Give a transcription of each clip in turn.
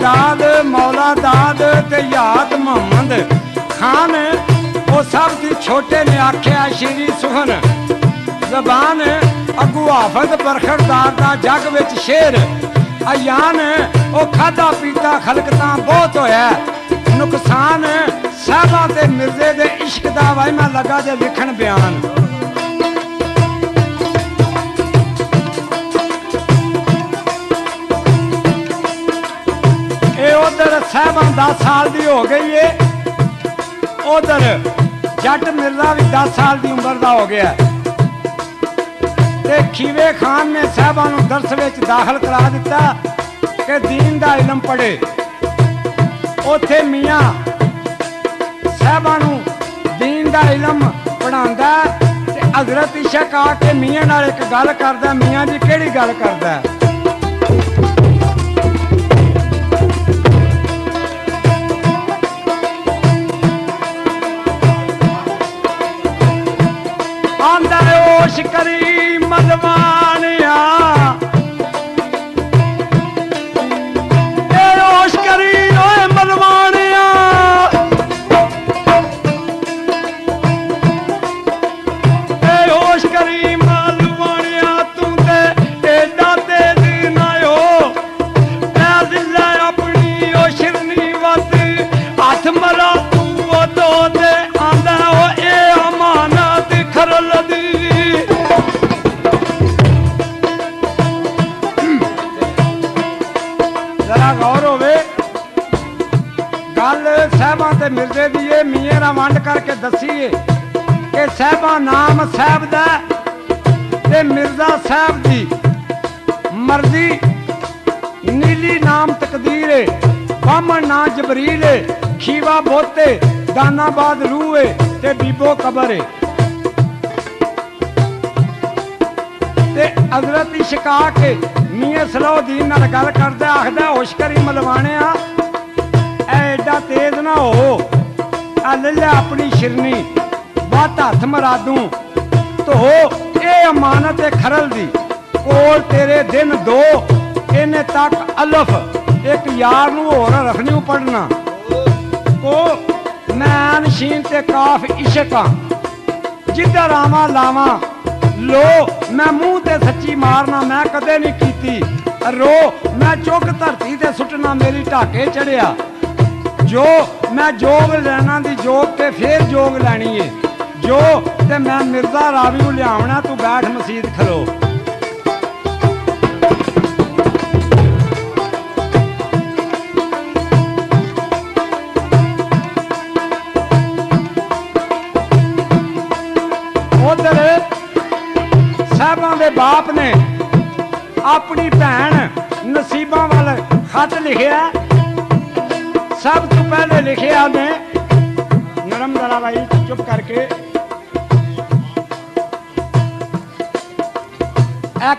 दाद मौला दाद ते याद मोहम्मद खान वो सब दी छोटे ने आख्या श्री सुहन जबान अगू हाफज बरखड़दार दा जग विच शेर अयान वो खादा पीता खलकता बहुत होया नुकसान साहबा ते मिर्जे दे इश्क दा वाई मैं लगा जे लिखण बयान उधर साहबा 10 साल की हो गई है उधर जट मिर्जा भी 10 साल की उम्र का हो गया ते खीवे खान ने साहबा दरस विच दाखिल करा दिता कि दीन का इलम पढ़े उथे मियाँ साहबा दीन का इलम पढ़ांदा ते हजरत इशक आके मियाँ नाल एक गल करदा मियाँ जी केड़ी गल करदा करी मलवानिया रोश करी ओए मलवानिया रोश करी मलवानिया तू ते एडा तेज ना हो दिल अपनी ओ शिरनी वत हथ मला तू वो दो दे आंदा ओ ए अमानत खरल दी गौर होवे गल साहबा ते मिर्जे दी है मियां ना वंड करके दसीए कि साहबा नाम साहब दा ते मिर्जा साहब दी मर्जी नीली नाम तकदीर है बामन ना जबरील है खीवा बोते दानाबाद रूह है ते बीबो कबर है ते हजरत इशका के मियां सलाउद्दीन नाल गल करदा आखदा होश करी मलवाने एडा तेज ना हो आ ले अपनी शिरनी बत हथ मरा दूं तो हो ये अमानत है खरल दी कोल तेरे दिन दो इन्ने तक अलफ एक यार नूं होर रखनी पढ़ना को मैन शीन ते काफ इशका जिधर आवा लावा लो मैं मुंह ते सच्ची मारना मैं कदे नहीं कीती रो मैं चुक धरती ते सुटना मेरी ढाके चढ़िया जो मैं जोग लैना दी जोग ते फिर जोग लैनी है जो ते मैं मिर्जा रावी लियावना तू बैठ मसीत खलो उधर साहबा दे बाप ने अपनी भैन नसीबा वाल खत लिखिया सब तो पहले लिखिया ने नरम दरा भाई चुप करके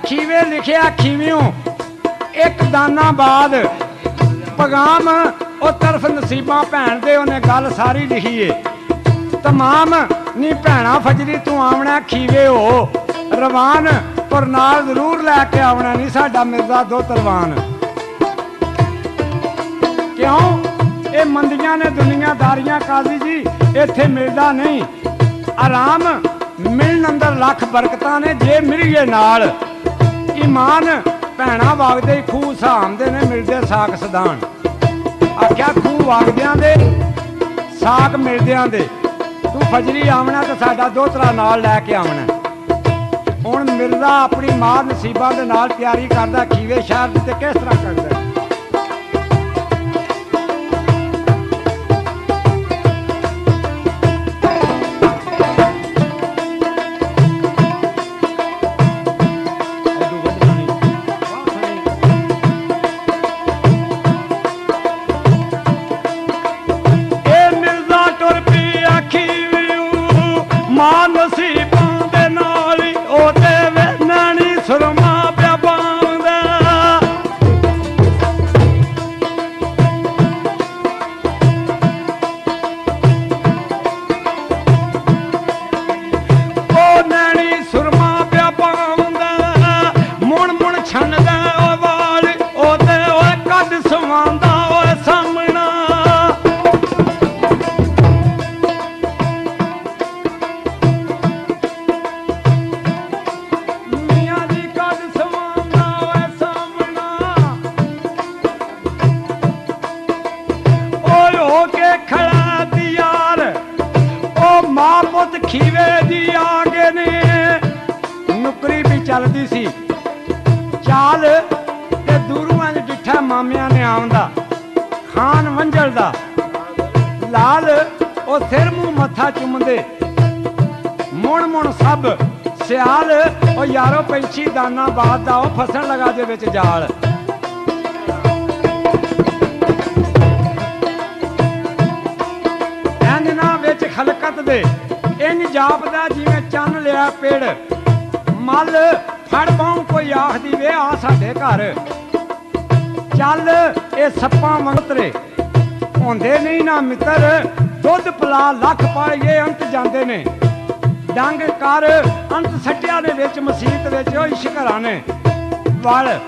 खीवे लिखिया खीवियों एक दाना बाद पगाम और तरफ नसीबा भैन दे उन्हें गल सारी लिखी है तमाम नी भैना फजरी तू आवना खीवे हो रवान पर नाल जरूर लैके आवना नहीं साडा मिर्जा दो तलवान क्यों ये मंदियां ने दुनियादारियां काजी जी इत्थे मिलदा नहीं आराम मिलन अंदर लख बरकतां ने जे मिलिए नाल ईमान भैना वागदे खूह सहामदे ने मिलदे साक सदान आख्या खूह वागदियां दे साक मिलदियां दे तू फजरी आवना तो साडा दोतरा नाल लैके आवना हुण मिर्जा अपनी मां नसीबा दे नाल तैयारी करदा खीवे शहर ते किस तरह करदा छनदा वाल ओदे कद सवांदा ਖੀਵੇ ਦੀ ਆ ਗਏ ਨੇ। ਨੁਕਰੀ ਵੀ ਚੱਲਦੀ ਸੀ ਚਾਲ ਤੇ ਦੂਰੋਂ ਇੰਜ ਡਿੱਠਾ ਮਾਮਿਆਂ ਨੇ ਆਉਂਦਾ ਖਾਨ ਵੰਝਲ ਦਾ ਲਾਲ ਉਹ ਸਿਰ ਮੂੰਹ ਮੱਥਾ ਚੁੰਮਦੇ ਮੁਣ ਮੁਣ ਸਭ ਸਿਆਲ ਉਹ ਯਾਰੋ ਪੰਛੀ ਦਾਨਾ ਬਾਦ ਦਾ ਉਹ ਫਸਣ ਲਗਾ ਦੇ ਵਿੱਚ ਜਾਲ। ਇਹਨਾਂ ਵਿੱਚ ਖਲਕਤ ਦੇ ਇੰਜ ਜਾਪਦਾ ਜਿਵੇਂ ਚੰਨ ਲਿਆ ਪੇੜ ਮੱਲ ਫੜ ਬਾਹੋਂ ਕੋਈ ਆਖਦੀ ਵੇ ਆ ਸਾਡੇ ਘਰ ਚੱਲ। ਇਹ ਸੱਪਾਂ ਮੰਤਰੇ ਹੁੰਦੇ ਨਹੀਂ ਨਾ ਮਿੱਤਰ ਦੁੱਧ ਪਲਾ ਲੱਖ ਪਾਈਏ ਅੰਤ ਜਾਂਦੇ ਨੇ। ਡੰਗ ਕਰ ਅੰਤ ਸੱਟਿਆ ਦੇ ਵਿੱਚ ਮਸੀਤ ਵਿੱਚ ਉਹ ਇਸ਼ਕ ਘਰਾਂ ਨੇ ਵਲ।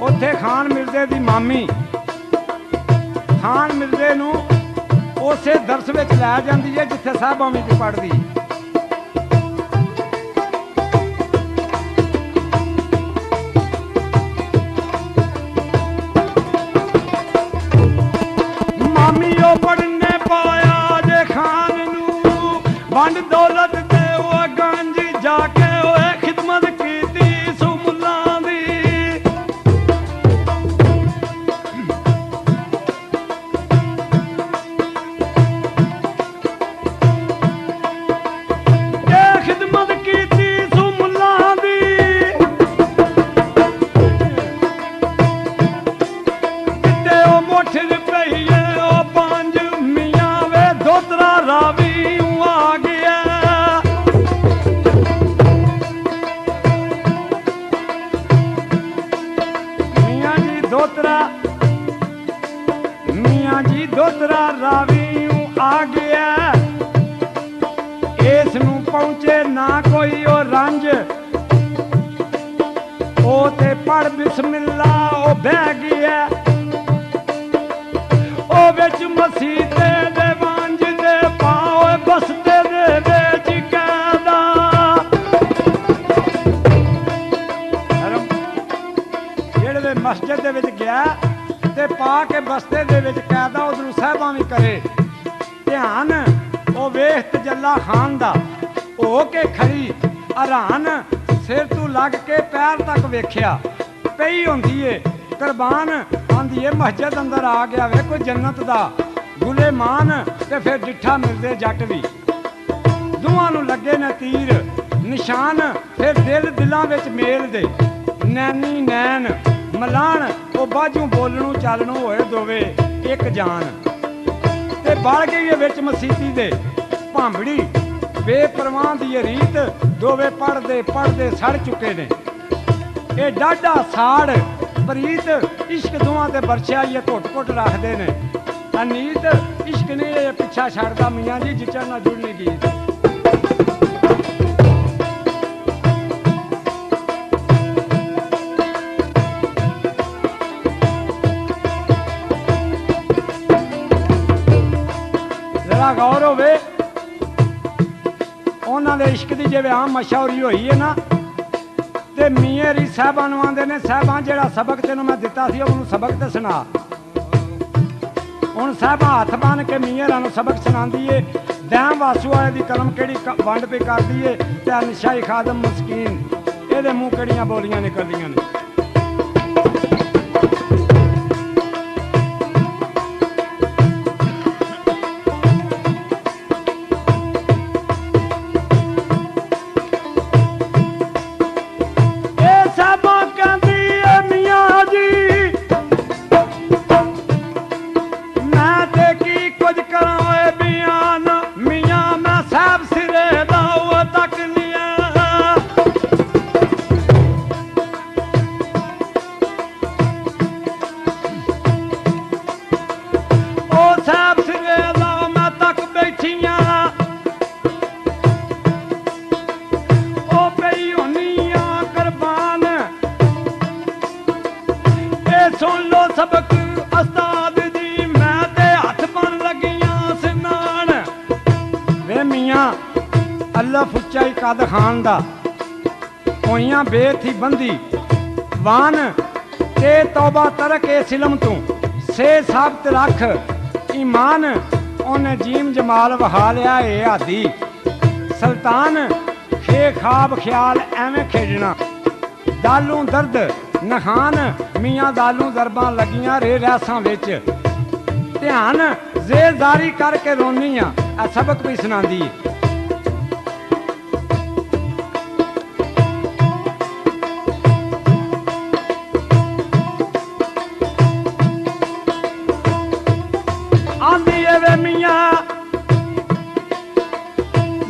ਉੱਥੇ ਖਾਨ ਮਿਰਜ਼ੇ ਦੀ ਮਾਮੀ ਖਾਨ ਮਿਰਜ਼ੇ ਨੂੰ ਉਸੇ ਦਰਸ ਵਿੱਚ ਲੈ ਜਾਂਦੀ ਹੈ ਜਿੱਥੇ ਸਾਹਿਬਾਂ ਵਿੱਚ ਪੜ੍ਹਦੀ। ਮਾਮੀ ਉਹ ਪੜ੍ਹਨੇ ਪਾਇਆ ਜੇ ਖਾਨ ਨੂੰ ਵੰਡ ਦੌਲਤ ਤੇ ਉਹ ਗੰਜ ਜਾ ਕੇ ਉਹ ਖਿਦਮਤ ਕੀਤੀ ਸੁਮੁੱਲਾਂ ਦੀ। ਇਹ ਖਿਦਮਤ ਕੀਤੀ ਸੁਮੁੱਲਾਂ ਦੀ ਕਿਤੇ ਉਹ ਮੁੱਠ ਰੁਪਈਏ ਉਹ ਪੰਜ ਮੀਆਂ ਵੇ ਦੋਤਰਾ ਰਾਵੀ ਆ ਗਿਆ। ਮੀਆਂ ਜੀ ਦੋਤਰਾ ਰਾਵੀ ਆ ਗਿਆ। ਇਸ ਨੂੰ ਪਹੁੰਚੇ ਨਾ ਕੋਈ ਉਹ ਰੰਜ ਉਹ ਤੇ ਪੜ ਬਿਸਮਿਲ੍ਲਾ ਉਹ ਬਹਿ ਗਿਆ। ਉਹ ਵਿੱਚ ਮਸੀਤੇ ਦੇ ਵੰਜ ਦੇ ਪਾਓ ਬਸਤੇ ਦੇ ਵਿੱਚ ਕਹਿੰਦਾ ਜਿਹੜੇ ਮਸਜਿਦ ਦੇ ਵਿੱਚ ਗਿਆ ਤੇ ਪਾ ਕੇ ਬਸਤੇ ਦੇ ਵਿੱਚ ਕਾਇਦਾ ਉਧਰੋਂ ਸਾਹਿਬਾਂ ਵੀ ਕਰੇ ਧਿਆਨ। ਉਹ ਵੇਖ ਤਜੱਲਾ ਖਾਨ ਦਾ ਹੋ ਕੇ ਖੜੀ ਹੈਰਾਨ ਸਿਰ ਤੋਂ ਲੱਗ ਕੇ ਪੈਰ ਤੱਕ ਵੇਖਿਆ ਪਈ ਹੁੰਦੀ ਏ ਕੁਰਬਾਨ ਆਂਦੀ ਏ ਮਸਜਿਦ ਅੰਦਰ ਆ ਗਿਆ ਵੇ ਕੋਈ ਜੰਨਤ ਦਾ ਗੁਲੇਮਾਨ। ਤੇ ਫਿਰ ਡਿੱਠਾ ਮਿਲਦੇ ਜੱਟ ਵੀ ਦੋਵਾਂ ਨੂੰ ਲੱਗੇ ਨੇ ਤੀਰ ਨਿਸ਼ਾਨ। ਫਿਰ ਦਿਲ ਦਿਲਾਂ ਵਿੱਚ ਮੇਲ ਦੇ ਨੈਣੀ ਨੈਣ ਮਲਾਣ ਉਹ ਬਾਝੋਂ ਬੋਲਣੋਂ ਚੱਲਣੋਂ ਹੋਏ ਦੋਵੇ ਇੱਕ ਜਾਨ। ਤੇ ਬਲ ਗਈ ਹੈ ਵਿੱਚ ਮਸੀਤੀ ਦੇ ਭਾਂਬੜੀ ਬੇਪਰਵਾਹ ਦੀ ਰੀਤ ਦੋਵੇ ਪੜਦੇ ਪੜਦੇ ਸੜ ਚੁੱਕੇ ਨੇ। ਇਹ ਡਾਢਾ ਸਾੜ ਪ੍ਰੀਤ ਇਸ਼ਕ ਦੋਵਾਂ ਤੇ ਵਰਛਿਆ ਇਹ ਘੁੱਟ ਘੁੱਟ ਰੱਖਦੇ ਨੇ। ਅਨੀਤ ਇਸ਼ਕ ਨੇ ਇਹ ਪਿੱਛਾ ਛੱਡਦਾ ਮੀਆਂ ਜੀ ਜਿਚਰ ਨਾ ਜੁੜਨੀ ਗੀਤ। जरा गौर होवे उन्होंने इश्क की जिवें आम मशहूरी हुई है ना ते मियां री साहबा नूं आंदे ने साहबा जिहड़ा सबक तेनों मैं दिता सी उहनूं सबक ते सुना। हुण साहबा हथ बन के मियां नूं सबक सुणांदी है। दैम वासू वाले दी कलम किहड़ी वंड पे करदी है ते नशाई खादम मस्कीन इहदे मूंह किहड़ियां बोलियां निकलदियां ने। उच्चाई कद खान दा होइयां बेथी बंदी वान ते तौबा तरक ए सिलम तू से साबत रख ईमान उन्हें जीम जमाल वहा लिया ए आदि सुल्तान खे खाब ख्याल एवें खेडना दालू दर्द नखान मियाँ दालू दरबां लगियां रे रैसां विच ध्यान जेदारी करके रोनी आ सबक भी सुनांदी आंदी वे मियाँ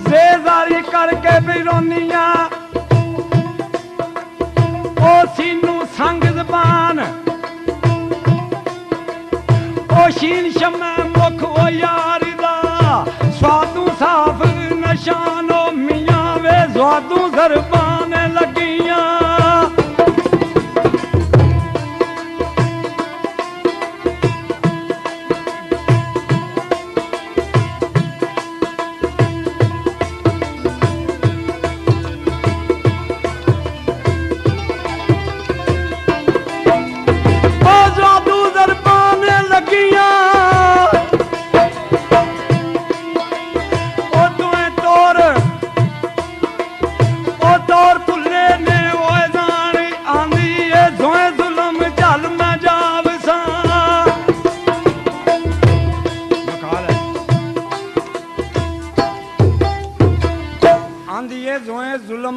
जेदारी करके भी रोनी ओ सीनू संग जबान ओ शीन शमै मुख ओ यार दा स्वादू साफ नशानो मियाँ वे स्वादू जरबान लगियां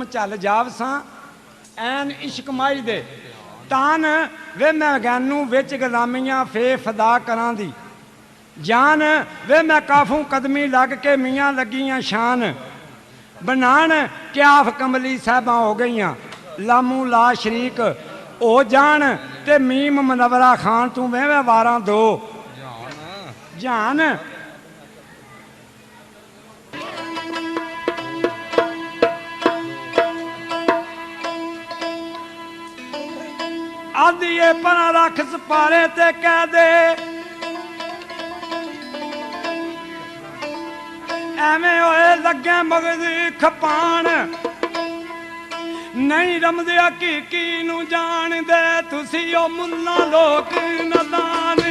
चल जावसा ऐन इश्क माई दे तान वे मैं गैनू विच गुलामियां फे फदा करां दी जान वे मैं काफू कदमी लग के मियाँ लगियां शान बनान क्याफ कमली साहबा हो गईयां लामू ला शरीक हो जान ते मीम मनवरा खान तू वे वारां दो जान आदिए परा रख सपारे ते कह दे एवें होए लगे मगज खपान नहीं रमदे हकीकी नू जान दे तुसी ओ मुल्ला लोक नदान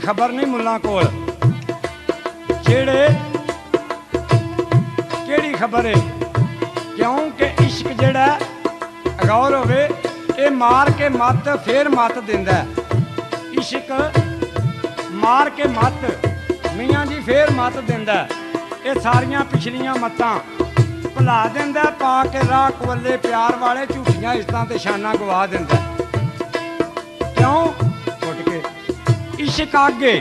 खबर नहीं मुल्ला कोल जेड़े केड़ी खबर है क्योंकि इश्क जेड़ा गौर होवे ये मार के मत फिर मत दिंदा इश्क मार के मत मियाँ जी फिर मत दिंदा ये सारियां पिछलियां मतां भुला दिंदा पा के राह कवले प्यार वाले झूठियां इज्जतां ते शाना गवा दिंदा क्यों घुट के इश्क आगे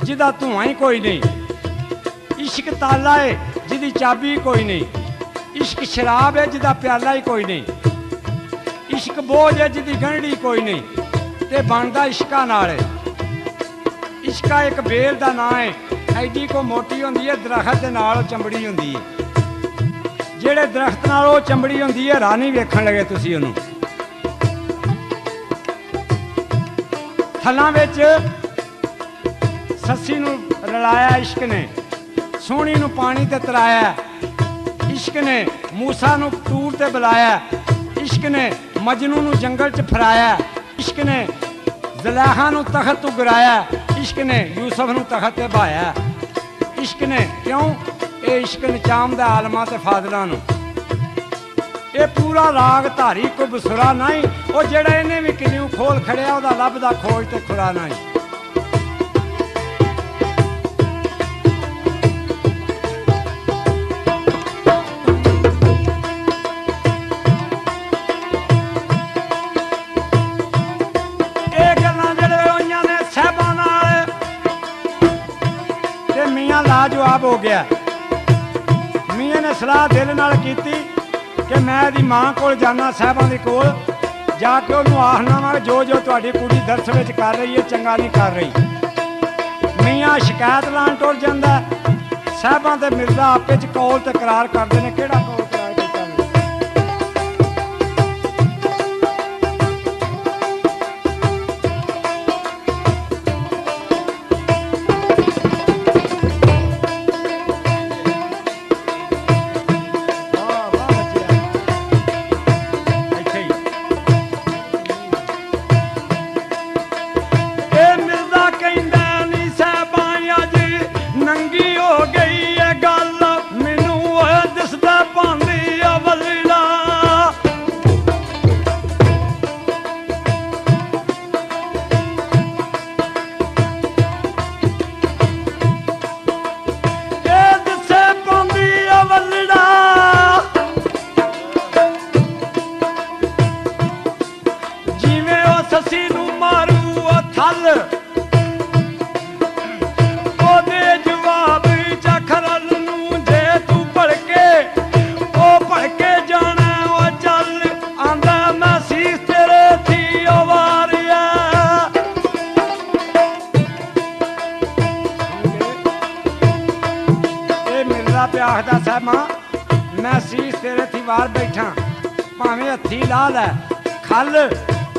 जिदा धुआं ही कोई नहीं इश्क ताला है जिदी चाबी कोई नहीं इश्क शराब है जिदा प्याला ही कोई नहीं इश्क बोझ है जिदी गंढी कोई नहीं ते बनदा इश्का नाल इश्का एक बेल दा नां है एडी को मोटी होंदी है दरख्त दे नाल चंबड़ी होंदी है जेड़े दरख्त नाल ओ चंबड़ी होंदी है रानी वेखण लगे तुसी ओनू थलां विच सस्सी नू रलाया इश्क ने सोहनी नू पानी ते तराया इश्क ने मूसा नू टूर ते बुलाया इश्क ने मजनू नू जंगल च फराया इश्क ने ज़ुलैखा नू तखत तू गिराया इश्क ने यूसुफ नू तखत ते बहाया इश्क ने क्यों ये इश्क नचाम दा आलमा ते फादला नू ये पूरा राग धारी को बसुरा नहीं वो जेड़ा इन्हें भी किन्नू खोल खड़िया उहदा लभदा खोज ते खुरा नहीं लाजवाब हो गया। मियाँ ने सलाह दिल नाल कीती कि मैं दी मां कोल जाना, साहिबां दे कोल जाके उन्होंने आखना वा जो जो तुहाडी कुड़ी दरस विच कर रही है चंगा नहीं कर रही। मियाँ शिकायत लाण टुर जांदा, साहिबां ते मिर्जा आपे च कौल ते करार करदे ने। किहड़ा कौल करार कीता ने? आखदा साहिबा मैं सीस तेरे थी वार बैठा, भावें हथी ला लै खल,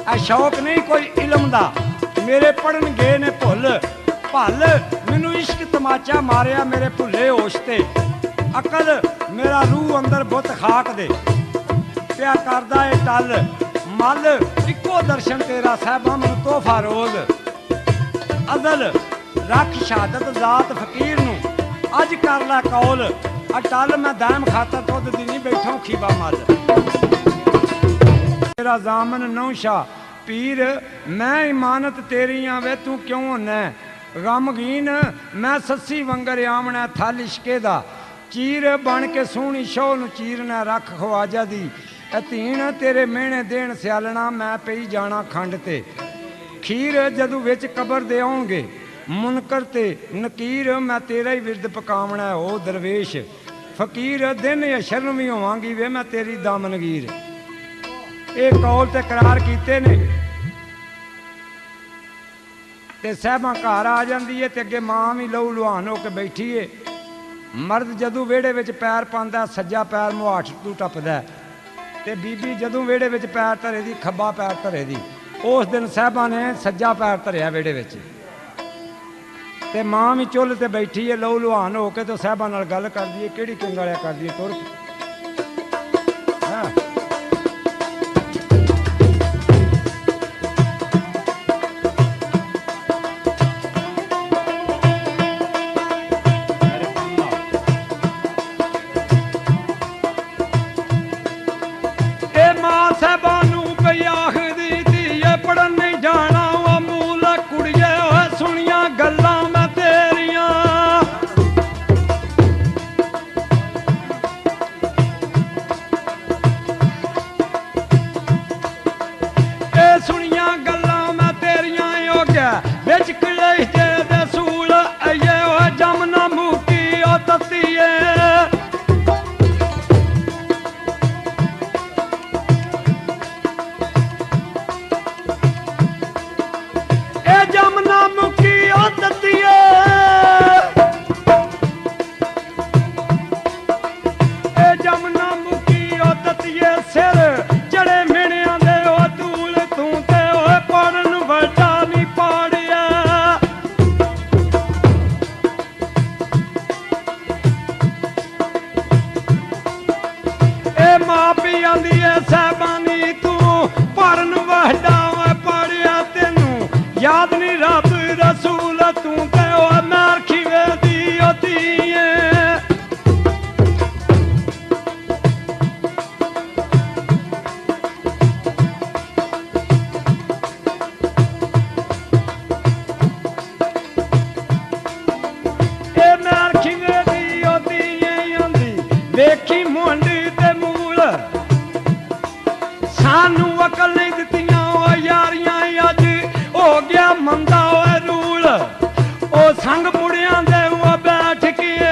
ऐ शौक नहीं कोई इलम दा, मेरे पढ़न गए ने भुल भल, मैनू इश्क तमाचा मारिया मेरे भुले होश ते, अकल मेरा रूह अंदर बुत खाक दे, प्या करदा ए टल मल, इको दर्शन तेरा साहिबा मैनू तोहफा रोज, अदल रख शहादत जात फकीर नू, अज कर लै कौल, अटल मैं दाम खातर दुध दी नहीं बैठा खीबा मल। तेरा जामन नौशा पीर मैं इमानत तेरियां वे तू क्यों होना गमगीन, मैं सस्सी वंगर आमना थल इश्के दा, चीर बन के सोहनी शो नू चीरना रख ख्वाजा दी, अतीन तेरे मेहने देन सियालना मैं पई जाना खंड ते, खीर जदू विच कबर दे आउणगे मुनकर ते नकीर, मैं तेरा ही विरद पकावना ओ दरवेश, फकीर दिन अशरन भी होवांगी वे मैं तेरी दामनगीर। ये कौल ते करार कीते ने ते साहिबां घर आ जांदी है ते अगे मां भी लहू लुहान हो के बैठी है। मर्द जदू वेड़े विच पैर पांदा सज्जा पैर मुहाठ तू टपदा ते बीबी जदू वेड़े विच पैर धरे दी खब्बा पैर धरे दी। उस दिन साहिबां ने सज्जा पैर धरिया वेड़े विच ते मां भी चुल ते बैठी है लहू लुहान हो के, तो साहिबां नाल गल करदी है किहड़ी कंगालिया करदी है तुर सानू अकल नहीं दित्तियां यारियां अज हो गया मंदा रूल, ओ संग मुड़ियां दे बैठ के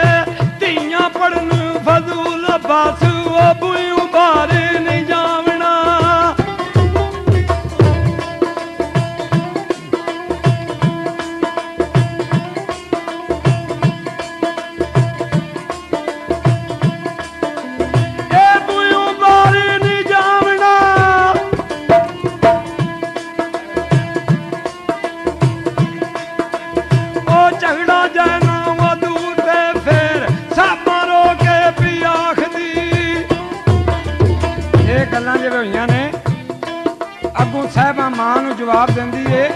ਸਾਹਿਬਾਂ ਮਾਂ ਨੂੰ ਜਵਾਬ ਦਿੰਦੀ ਏ।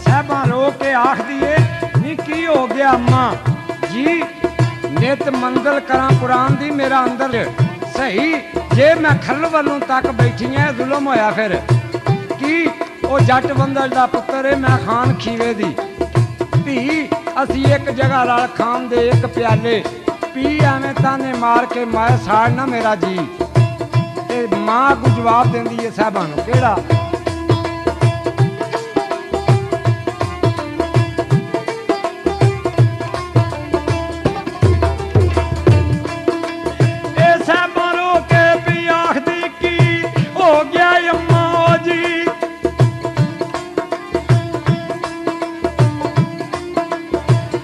ਸਾਹਿਬਾਂ ਰੋ ਕੇ ਆਖਦੀ ਏ ਨੀ ਕੀ ਹੋ ਗਿਆ ਅੰਮਾ ਜੀ, ਨਿਤ ਮੰਜ਼ਲ ਕਰਾਂ ਕੁਰਾਨ ਦੀ ਮੇਰਾ ਅੰਦਰ ਸਹੀ, ਜੇ ਮੈਂ ਖੱਲ ਵੱਲੋਂ ਤੱਕ ਬੈਠੀ ਐ ਜ਼ੁਲਮ ਹੋਇਆ ਫਿਰ ਕੀ? ਉਹ ਜੱਟ ਬੰਦਲ ਦਾ ਪੁੱਤਰ ਏ, ਮੈਂ ਖਾਨ ਖੀਵੇ ਦੀ ਧੀ, ਅਸੀਂ ਇੱਕ ਜਗ੍ਹਾ ਰਲ ਖਾਣ ਦੇ ਇੱਕ ਪਿਆਲੇ ਪੀ, ਐਵੇਂ ਤਾਨੇ ਮਾਰ ਕੇ ਮੈਂ ਸਾੜਨਾ ਮੇਰਾ ਜੀ। ਤੇ ਮਾਂ ਕੋ ਜਵਾਬ ਦਿੰਦੀ ਏ ਸਾਹਿਬਾਂ ਨੂੰ, ਕਿਹੜਾ? ਇਹ ਸਾਹਿਬਾਂ ਰੋ ਕੇ ਵੀ ਆਖਦੀ ਕੀ ਹੋ ਗਿਆ ਅੰਮਾ ਜੀ,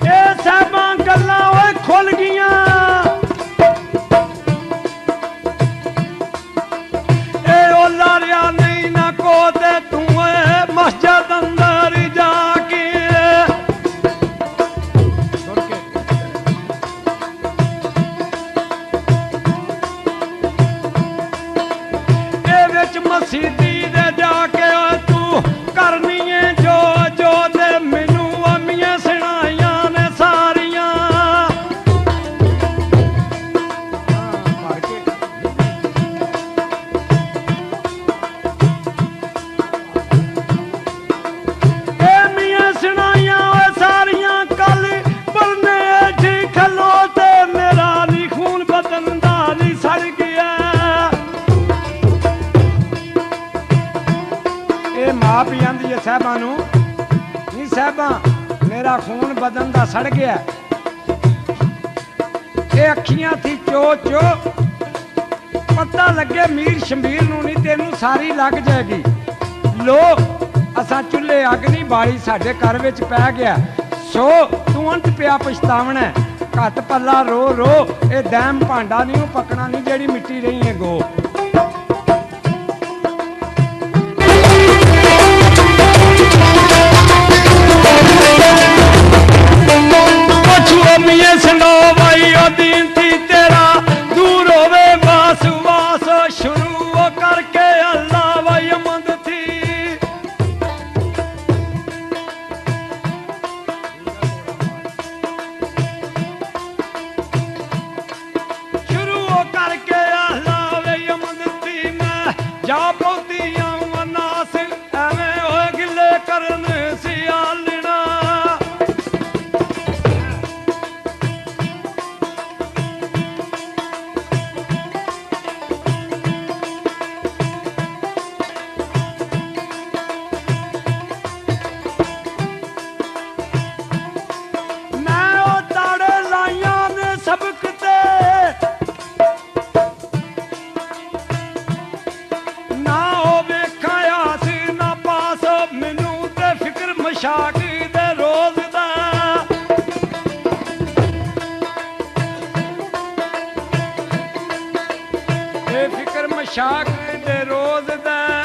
ਇਹ ਸਾਹਿਬਾਂ ਗੱਲਾਂ ਓਏ ਖੁੱਲ ਗਈਆਂ, ਇਹ ਉਹ ਲਾਰਿਆ ਨਹੀਂ ਨਾ ਕੋ ਤੇ ਤੂੰ ਏ ਮਸਜਿਦ ਅੰਦਰ ਜਾ ਕੇ ਸੁਣ ਕੇ ਇਹ ਵਿੱਚ ਮਸੀਦੀ ਦੇ ਜਾ ਕੇ ਓਏ ਤੂੰ ਕਰਨੀ ਏ ਜੋ ਜੋ ਤੇ ਮੈਨੂੰ ਅਮੀਆਂ ਸੁਣਾਈਆਂ ਨੇ ਸਾਰੀਆਂ। ਇਹ ਮੀਆਂ ਸੁਣਾਈਆਂ ਓਏ ਸਾਰੀਆਂ, ਕੱਲ ਬਰਨੇ ਠੀਕ ਖਲੋ ਤੇ ਮੇਰਾ ਨੀ ਖੂਨ ਬਦਨ ਦਾ ਨੀ ਸੜ ਗਿਆ। ਇਹ ਮਾਂ ਵੀ ਆਂਦੀ ਏ ਸਾਹਿਬਾਂ ਨੂੰ, ਨੀ ਸਾਹਿਬਾਂ ਮੇਰਾ ਖੂਨ ਬਦਨ ਦਾ ਸੜ ਗਿਆ, ਇਹ ਅੱਖੀਆਂ ਥੀ ਚੋ ਚੋ, ਪਤਾ ਲੱਗੇ ਮੀਰ ਸ਼ਮੀਰ ਨੂੰ ਨਹੀਂ ਤੈਨੂੰ ਸਾਰੀ ਲੱਗ ਜਾਏਗੀ। ਲੋ ਅਸਾਂ ਚੁੱਲ੍ਹੇ ਅੱਗ ਨਹੀਂ ਬਾਲੀ, ਸਾਡੇ ਘਰ ਵਿੱਚ ਪੈ ਗਿਆ, ਸੋ ਤੂੰ ਅੰਤ ਪਿਆ ਪਛਤਾਵਣਾ, ਘੱਟ ਪੱਲਾ ਰੋ ਰੋ, ਇਹ ਦੈਮ ਭਾਂਡਾ ਨਹੀਂ ਉਹ ਪਕਣਾ ਨਹੀਂ ਜਿਹੜੀ ਮਿੱਟੀ ਰਹੀ ਹੈ ਗੋ। ਮੀਏ ਸੰਡੋ ਬਾਈ ਉਹ ਦੀਨ ਥੀ ਤੇਰਾ ਦੂਰ ਹੋਵੇ ਬਾਸ ਵਾਸ, ਸ਼ੁਰੂ ਉਹ ਕਰਕੇ ਅੱਲਾ ਬਾਈ ਮੰਦ ਥੀ। ਸ਼ੁਰੂ ਉਹ ਕਰਕੇ ਅੱਲਾ ਬਾਈ ਮੰਦ ਥੀ, ਮੈਂ ਜਾ ਪਹੁੰਚੀ ਆਵਾਂ ਨਾਸ, ਐਵੇਂ ਹੋਏ ਗਿੱਲੇ ਕਰਨ ਸਿਆਲਣਾ। ਸਬਕ ਤੇ ਨਾ ਹੋ ਵੇਖਿਆ ਸੀ ਨਾ ਪਾਸ, ਮੈਨੂੰ ਤੇ ਫਿਕਰ ਮਸ਼ਾਕ ਦੇ ਰੋਜ਼ ਦਾ। ਇਹ ਫਿਕਰ ਮਸ਼ਾਕ ਦੇ ਰੋਜ਼ ਦਾ,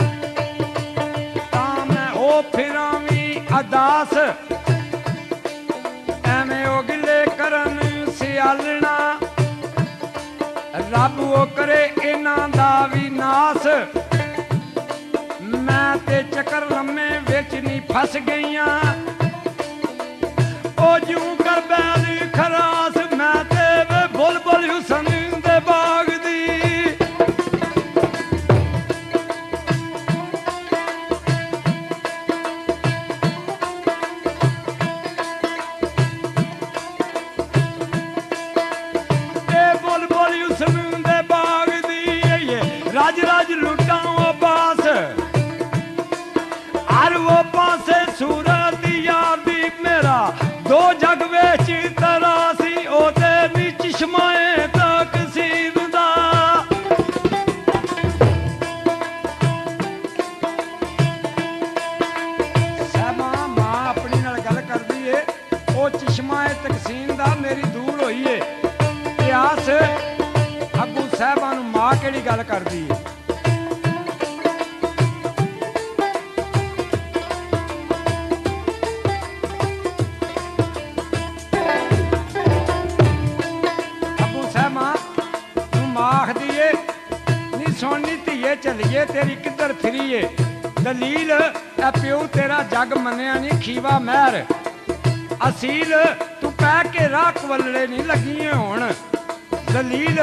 ਤਾਂ ਮੈਂ ਉਹ ਫਿਰਾਂ ਵੀ ਅਦਾਸ, ਐਵੇਂ ਉਹ ਗਿੱਲੇ ਕਰਨ ਸਿਆਲਣਾ। ਰੱਬ ਉਹ ਕਰੇ ਇਹਨਾਂ ਦਾ ਵੀ ਨਾਸ, ਮੈਂ ਤੇ ਚੱਕਰ ਲੰਮੇ ਵਿੱਚ ਨਹੀਂ ਫਸ ਗਈਆਂ। ਉਹ ਜੂ ਕਰ ਬੈਲ ਖਰਾਸ, ਮੈਂ ਤੇ ਬੁਲਬੁਲ ਹੁਸਨ ਦੇ ਬਾਗ ਦੀ। ਰਾਜ ਰਾਜ ਲੁੱਟਾਂ ਉਹ ਬਾਸ, ਹਰ ਉਹ ਪਾਸੇ ਸੂਰਤ ਯਾਰ ਦੀ, ਮੇਰਾ ਦੋ ਜਗ ਵਿੱਚ ਤਰਾਸੀ, ਉਹਦੇ ਵੀ ਚਸ਼ਮਾਏ ਤਕਸੀਬ ਦਾ। ਸਾਹਿਬਾਂ ਮਾਂ ਆਪਣੀ ਨਾਲ ਗੱਲ ਕਰਦੀ ਏ, ਉਹ ਚਸ਼ਮਾਏ ਤਕਸੀਮ ਦਾ ਮੇਰੀ ਦੂਰ ਹੋਈ ਏ। ਇਤਿਹਾਸ ਅੱਗੂ ਸਾਹਿਬਾਂ ਨੂੰ ਮਾਂ ਕਿਹੜੀ ਗੱਲ ਕਰਦੀ ਏ। ਆਖਦੀ ਏ ਨੀ ਸੋਹਣੀ ਧੀਏ ਚੱਲੀਏ, ਤੇਰੀ ਕਿੱਧਰ ਫਿਰੀਏ? दलील ए प्यो तेरा जग मनिया नहीं खीवा महर असील तू कह के राह कवलड़े नहीं लगी होण दलील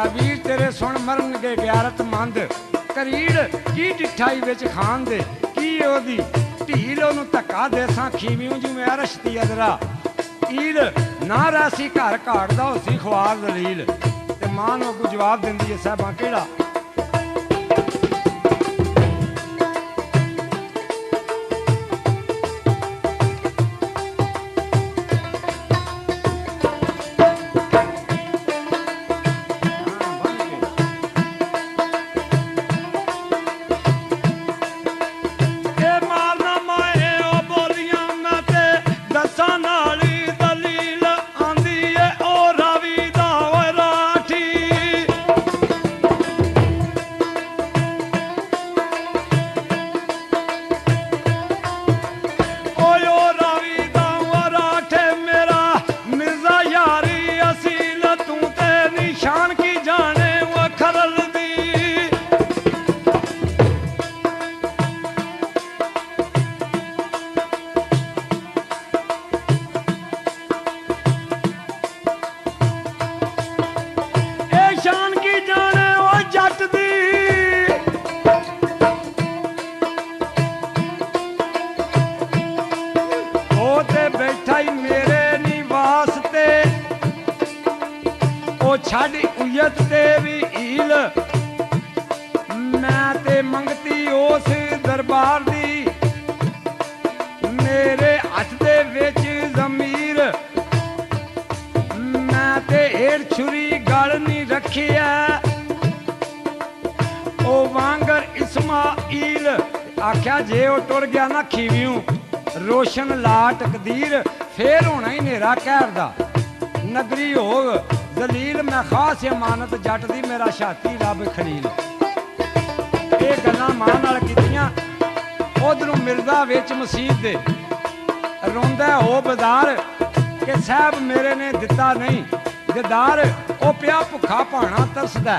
अवीर तेरे सुन मरनगे गैरतमंद करीड़ की डिठाई विच खान दे की ओदी ढील ओनू धक्का देसां खीवियों जिवें अरश दी अदरा ईल ना रासी घर घाड़दा होसी ख्वार दलील ते मां नूं अगों जवाब दिंदी है साहिबां किहड़ा छड़ उयत ते भी हील मैं ते मंगती उस दरबार दी मेरे हथ दे विच जमीर मैं ते हेड़ छुरी गल नहीं रखी है ओ वांगर इस्माइल आख्या जे ओ टुर गया ना खीवियों रोशन ला तकदीर फिर होना ही नेरा कहर दा नगरी होग दलील मैं खास अमानत जट दी मेरा छाती रब खलील ये गल्लां मां नाल कीतियां उधरों मिर्जा विच मसीत दे रोंदा हो बदार कि साहब मेरे ने दिता नहीं दिदार ओ पिया भुखा भाना तरसदा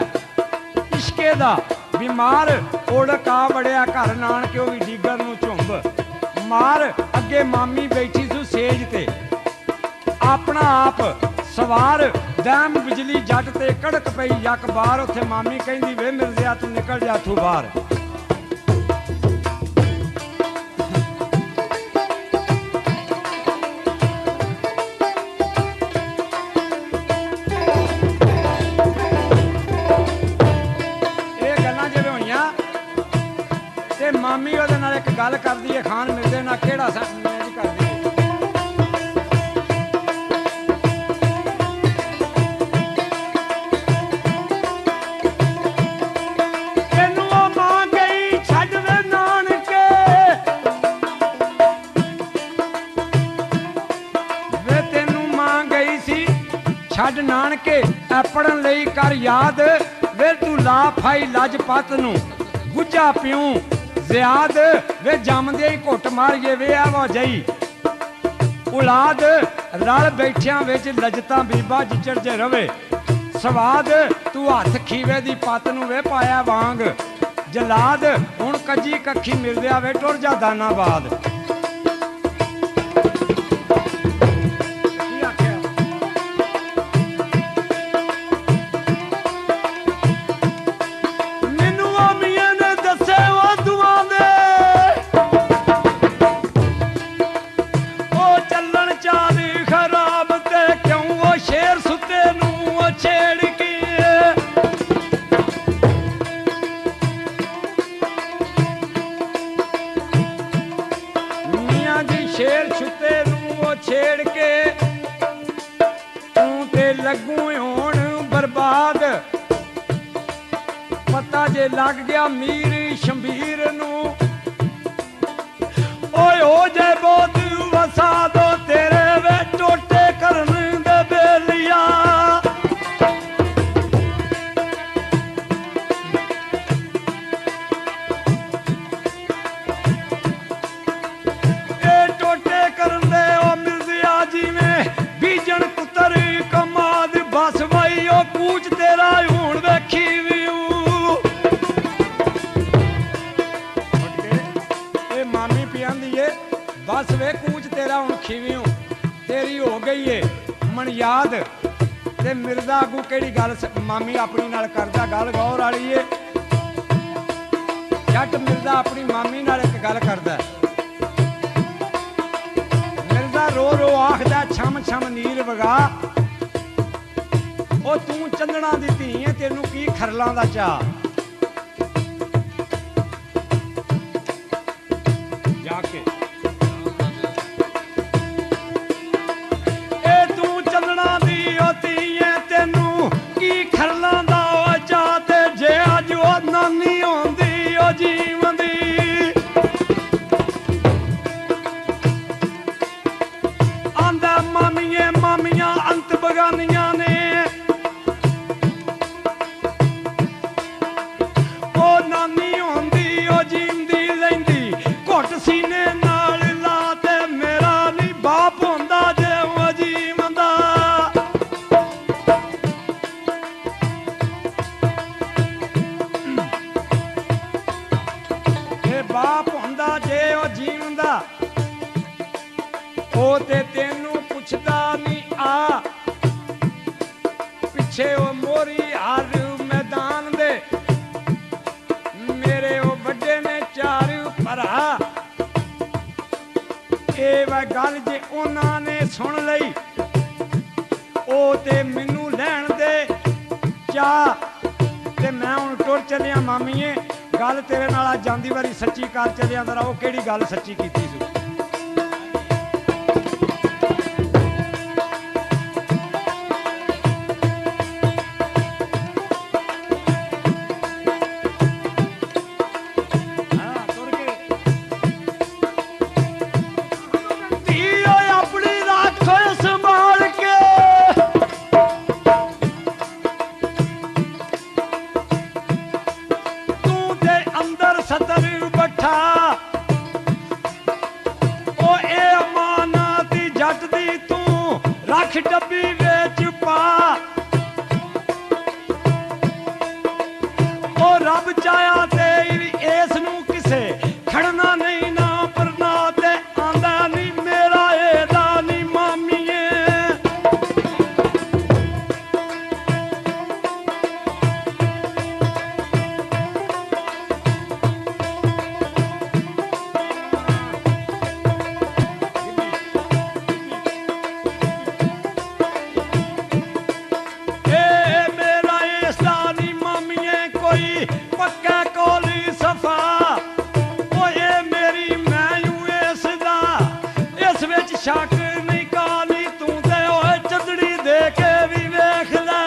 इश्के दा बीमार ओड़क आ वड़िया घर नानके भी डीगर नूं झुंब मार अगे मामी बैठी सू सेज ते अपना आप सवार डैम बिजली जट ते कड़क पई यक बार उत्थे मामी कहंदी वे मिर्जिया तू निकल जा तू बाहर ये गल्लां जिवें होईयां ते मामी ओहदे नाल एक गल करदी है खान मिर्जे नाल किहड़ा मैच करदी छड़ नानके पढ़न लई कर याद वे तू ला फाई लजपत नूं गुज्जा प्यूं ज़ियाद वे जमदे ही घुट मारिए वे आवो जई औलाद रल बैठियां विच लजतां बीबा जिचड़ जे रवे सवाद तू हथ खीवे दी पत नूं वे पाया वांग जलाद हुण कजी कखी मिलदिया वे टुर जा दानाबाद शेर छुते नूं छेड़ के तू ते लगू होण बर्बाद पता जे लग गया मीर शंबीर नूं ओए हो जे बहुत वसा दो तेरे वे टोटे करन दे बेलिया बस भाई ओ कूच तेरा हुण वेखी व्यू बस वे कूच तेरा हुण खीवियों तेरी हो गई है मन याद। ते मिर्जा अगू केड़ी गल मामी अपनी नाल करदा गल गौर वाली है। जट मिर्जा अपनी मामी नाल एक गल करदा मिर्जा रो रो आखदा छम छम नीर वगा ओ तू चंदना दी धी है तेनू की खरलां दा चाह। जाके नानी आंदी ओ जीवंदी आंदा मामिये मामियां अंत बगानियां ने ओ नानी आंदी ओ जीवंदी लैंदी घुट सीने नाल ला ते मेरा नी बाप होंदा जे ओ जीवंदा। बाप हुंदा जे ओ जीवंदा ओ ते तेनू पुछदा नी आ पिछे ओ मोरी हर मैदान दे मेरे ओ बड़े ने चार भरा। ए वा गल जे उन्हां ने सुन लई ओ ते मैनू लैण दे चाह ते मैं हुण टुर चलिया मामीए गल तेरे नाल जांदी वारी सच्ची कर चलिया जरा वो केड़ी गल सच्ची कीती सी। अपनी राखो संभाल के सदर बैठा ओ ए अमानती जट दी तू रख डब्बी वेच पा ओ रब चाया ते इस नू किसे खड़ना नहीं ना परना ते आंदा नहीं मेरा एदा नहीं मामीए। पक्का कोली सफा ओ ये मेरी मैं इसदा इस विच शक नहीं काली तू ते ओए चंदड़ी दे के भी वेख लै।